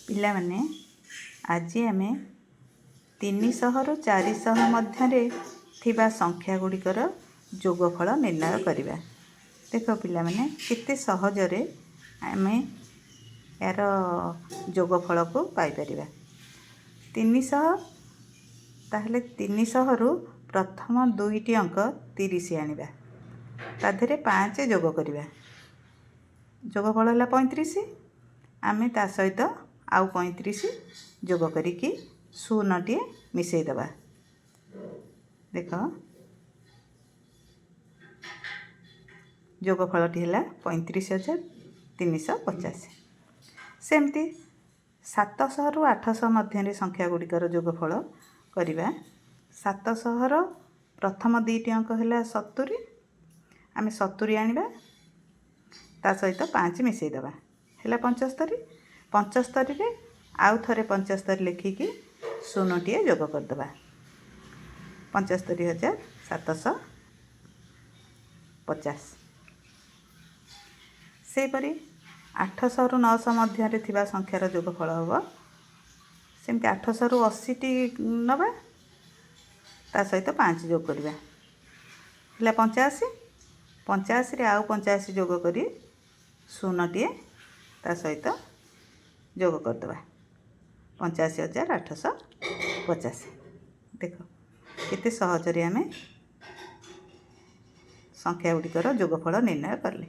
ପିଲାମାନେ ଆଜି ଆମେ 300 ରୁ 400 ମଧ୍ୟରେ ଥିବା ସଂଖ୍ୟା ଗୁଡ଼ିକର ଯୋଗଫଳ ନିର୍ଣ୍ଣୟ କରିବା। ଦେଖ ପିଲାମାନେ କେତେ ସହଜରେ ଆମେ ଏହାର ଯୋଗଫଳକୁ ପାଇପାରିବା। 300 ତାହେଲେ 300 ରୁ ପ୍ରଥମ ଦୁଇଟି ଅଙ୍କ 30 ଆଣିବା, ତା ଦେହରେ 5 ଯୋଗ କରିବା। ଯୋଗଫଳ ହେଲା 35। ଆମେ ତା ସହିତ ଆଉ 35 ଯୋଗ କରିକି ଶୂନଟିଏ ମିଶାଇ ଦେବା। ଦେଖ ଯୋଗଫଳଟି ହେଲା 35,350। ସେମିତି 700 ରୁ 800 ମଧ୍ୟରେ ସଂଖ୍ୟା ଗୁଡ଼ିକର ଯୋଗଫଳ କରିବା। 700ର ପ୍ରଥମ ଦୁଇଟି ଅଙ୍କ ହେଲା 70। ଆମେ 70 ଆଣିବା, ତା ସହିତ 5 ମିଶାଇ ଦେବା, ହେଲା 75। 75ରେ ଆଉ ଥରେ 75 ଲେଖିକି ଶୂନଟିଏ ଯୋଗ କରିଦେବା। 75,750। ସେହିପରି 800 ରୁ 900 ମଧ୍ୟରେ ଥିବା ସଂଖ୍ୟାର ଯୋଗଫଳ ହେବ। ସେମିତି 800 ରୁ 80ଟି ନେବା, ତା ସହିତ 5 ଯୋଗ କରିବା, ହେଲା 85। 85ରେ ଆଉ 85 ଯୋଗ କରି ଶୂନଟିଏ ତା ସହିତ ଯୋଗ କରିଦେବା, 85,850। ଦେଖ କେତେ ସହଜରେ ଆମେ ସଂଖ୍ୟା ଗୁଡ଼ିକର ଯୋଗଫଳ ନିର୍ଣ୍ଣୟ କଲେ।